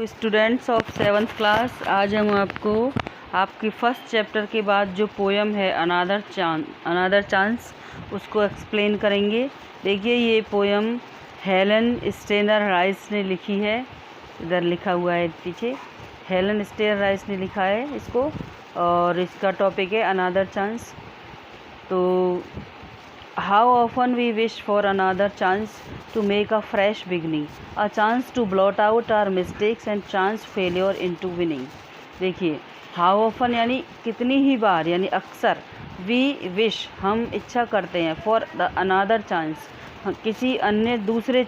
Students of 7th class, आज हम आपको आपकी फर्स्ट चैप्टर के बाद जो पोयम है अनादर चांस उसको एक्सप्लेन करेंगे। देखिए, ये पोयम हेलन स्टेनर राइस ने लिखी है। इधर लिखा हुआ है पीछे, हेलन स्टेनर राइस ने लिखा है इसको, और इसका टॉपिक है अनादर चांस। तो How often we wish for another chance to make a fresh beginning, a chance to blot out our mistakes and chance failure into winning। देखिए, how often यानी कितनी ही बार, यानी अक्सर, we wish हम इच्छा करते हैं, for the another chance किसी अन्य दूसरे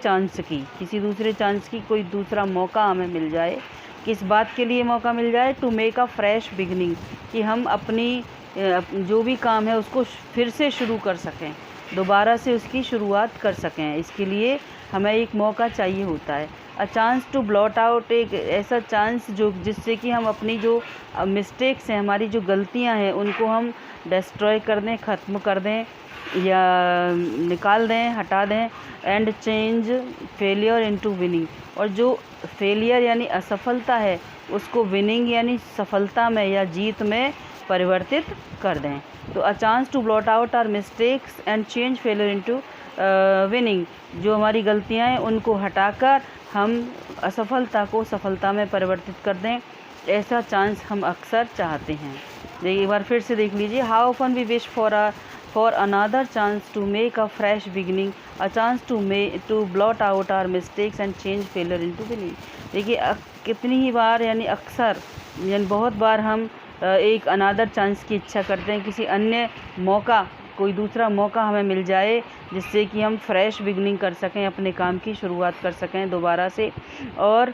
चांस की कोई दूसरा मौका हमें मिल जाए। किस बात के लिए मौका मिल जाए? To make a fresh beginning, कि हम अपनी जो भी काम है उसको फिर से शुरू कर सकें, दोबारा से उसकी शुरुआत कर सकें। इसके लिए हमें एक मौका चाहिए होता है। A chance to blot out, एक ऐसा चांस जो जिससे कि हम अपनी जो मिस्टेक्स हैं, हमारी जो गलतियां हैं, उनको हम डिस्ट्रॉय कर दें, ख़त्म कर दें या निकाल दें, हटा दें। And change failure into winning, और जो फेलियर यानी असफलता है उसको विनिंग यानी सफलता में या जीत में परिवर्तित कर दें। तो a chance to blot out our mistakes and change failure into winning, जो हमारी गलतियां हैं उनको हटाकर हम असफलता को सफलता में परिवर्तित कर दें, ऐसा चांस हम अक्सर चाहते हैं। देखिए, एक बार फिर से देख लीजिए। How often we wish for another chance to make a fresh beginning, a chance to blot out our mistakes and change failure into winning. देखिए, कितनी ही बार यानी अक्सर, यानी बहुत बार हम एक अनादर चांस की इच्छा करते हैं, किसी अन्य मौका, कोई दूसरा मौका हमें मिल जाए जिससे कि हम फ्रेश बिगनिंग कर सकें, अपने काम की शुरुआत कर सकें दोबारा से, और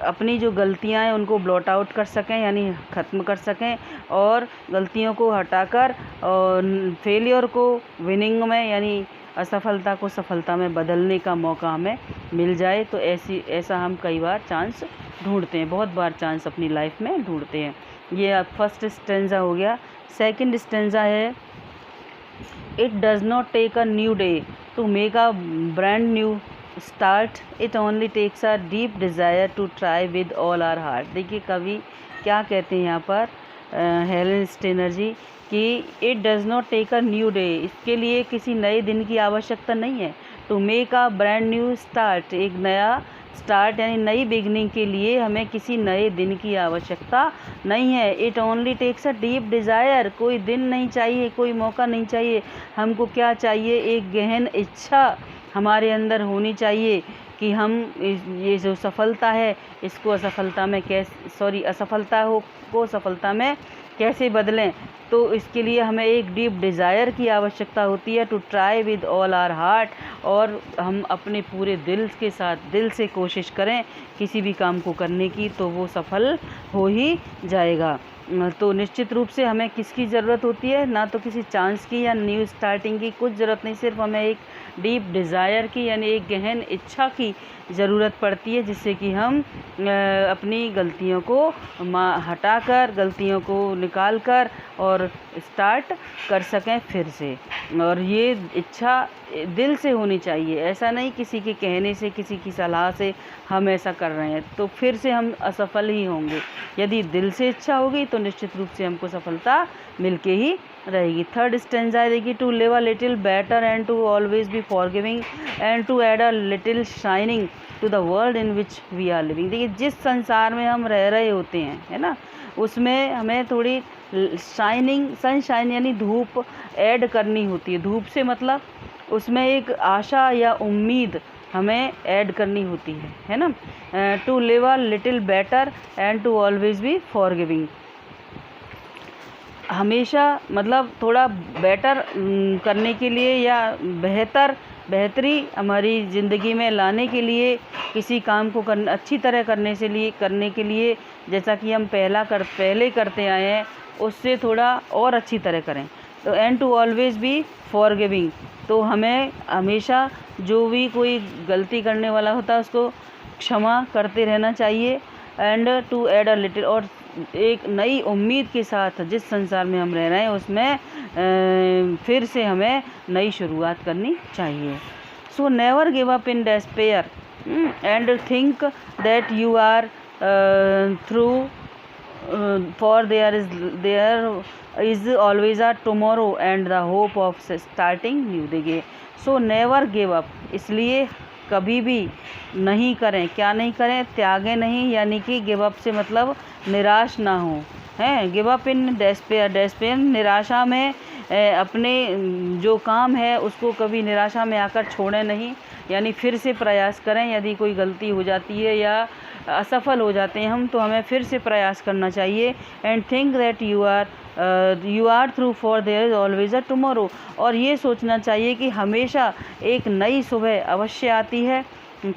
अपनी जो गलतियां हैं उनको ब्लॉट आउट कर सकें यानी ख़त्म कर सकें, और गलतियों को हटाकर और फेलियर को विनिंग में यानी असफलता को सफलता में बदलने का मौका हमें मिल जाए। तो ऐसा हम कई बार चांस ढूंढते हैं, बहुत बार चांस अपनी लाइफ में ढूंढते हैं। ये फर्स्ट स्टेंजा हो गया। सेकंड स्टेंजा है, it does not take a new day to make a brand new start, it only takes a deep desire to try with all our heart. देखिए, कवि क्या कहते हैं यहाँ पर, हेलन स्टेनर जी, कि it does not take a new day, इसके लिए किसी नए दिन की आवश्यकता नहीं है। To make a brand new start, एक नया स्टार्ट यानी नई बिगनिंग के लिए हमें किसी नए दिन की आवश्यकता नहीं है। It only takes a deep desire, कोई दिन नहीं चाहिए, कोई मौका नहीं चाहिए। हमको क्या चाहिए? एक गहन इच्छा हमारे अंदर होनी चाहिए कि हम ये जो सफलता है इसको असफलता में असफलता को सफलता में कैसे बदलें। तो इसके लिए हमें एक डीप डिज़ायर की आवश्यकता होती है, to try with all our heart, और हम अपने पूरे दिल के साथ, दिल से कोशिश करें किसी भी काम को करने की, तो वो सफल हो ही जाएगा। तो निश्चित रूप से हमें किसकी ज़रूरत होती है? ना तो किसी चांस की या न्यू स्टार्टिंग की कुछ ज़रूरत नहीं, सिर्फ हमें एक डीप डिज़ायर की यानी एक गहन इच्छा की ज़रूरत पड़ती है, जिससे कि हम अपनी गलतियों को हटाकर, गलतियों को निकाल कर और स्टार्ट कर सकें फिर से। और ये इच्छा दिल से होनी चाहिए, ऐसा नहीं किसी के कहने से, किसी की सलाह से हम ऐसा कर रहे हैं तो फिर से हम असफल ही होंगे। यदि दिल से इच्छा होगी तो निश्चित रूप से हमको सफलता मिलके ही रहेगी। थर्ड स्टेंजा देखिए, to live a little better and to always be forgiving and to add a little shining to the world in which we are living. देखिए, जिस संसार में हम रह रहे होते हैं, है ना, उसमें हमें थोड़ी सनशाइन यानी धूप ऐड करनी होती है। धूप से मतलब उसमें एक आशा या उम्मीद हमें ऐड करनी होती है ना। To live a little better and to always be forgiving, हमेशा मतलब थोड़ा बेटर करने के लिए या बेहतरी हमारी ज़िंदगी में लाने के लिए, किसी काम को अच्छी तरह करने के लिए जैसा कि हम पहले करते आए हैं उससे थोड़ा और अच्छी तरह करें। तो and to always be forgiving, तो हमें हमेशा जो भी कोई गलती करने वाला होता है उसको क्षमा करते रहना चाहिए। And to add a little, और एक नई उम्मीद के साथ जिस संसार में हम रह रहे हैं उसमें फिर से हमें नई शुरुआत करनी चाहिए। So never give up in despair and think that you are through for there is always a tomorrow and the hope of starting new. देखिए, सो नेवर गिव अप, इसलिए कभी भी नहीं करें, क्या नहीं करें, त्यागें नहीं, यानी कि गिव अप से मतलब निराश ना हो, हैं। Give up in despair, despair निराशा में अपने जो काम है उसको कभी निराशा में आकर छोड़ें नहीं, यानी फिर से प्रयास करें। यदि कोई गलती हो जाती है या असफल हो जाते हैं हम, तो हमें फिर से प्रयास करना चाहिए। And think that you are through for there is always a tomorrow, और ये सोचना चाहिए कि हमेशा एक नई सुबह अवश्य आती है,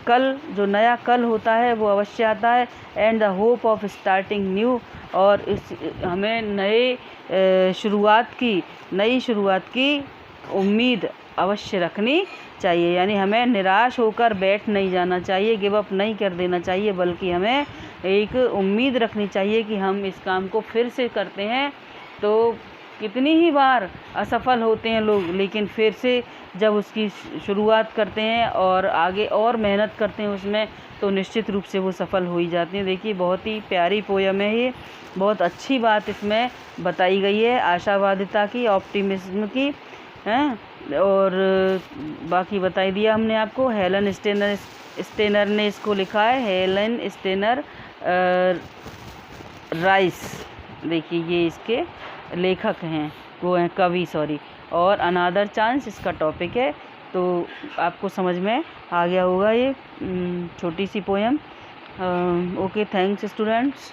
कल जो नया कल होता है वो अवश्य आता है। And the hope of starting new, और इस हमें नई शुरुआत की उम्मीद अवश्य रखनी चाहिए, यानी हमें निराश होकर बैठ नहीं जाना चाहिए, गिव अप नहीं कर देना चाहिए, बल्कि हमें एक उम्मीद रखनी चाहिए कि हम इस काम को फिर से करते हैं। तो कितनी ही बार असफल होते हैं लोग, लेकिन फिर से जब उसकी शुरुआत करते हैं और आगे और मेहनत करते हैं उसमें, तो निश्चित रूप से वो सफल हो ही जाते हैं। देखिए, बहुत ही प्यारी पोयम है ये, बहुत अच्छी बात इसमें बताई गई है, आशावादिता की, ऑप्टिमिज्म की, हैं। और बाकी बताई दिया हमने आपको। हेलन स्टेनर ने इसको लिखा है, हेलन स्टेनर राइस। देखिए, ये इसके लेखक हैं, वो हैं कवि, सॉरी। और अनादर चांस इसका टॉपिक है। तो आपको समझ में आ गया होगा ये छोटी सी पोयम। Okay, thanks students.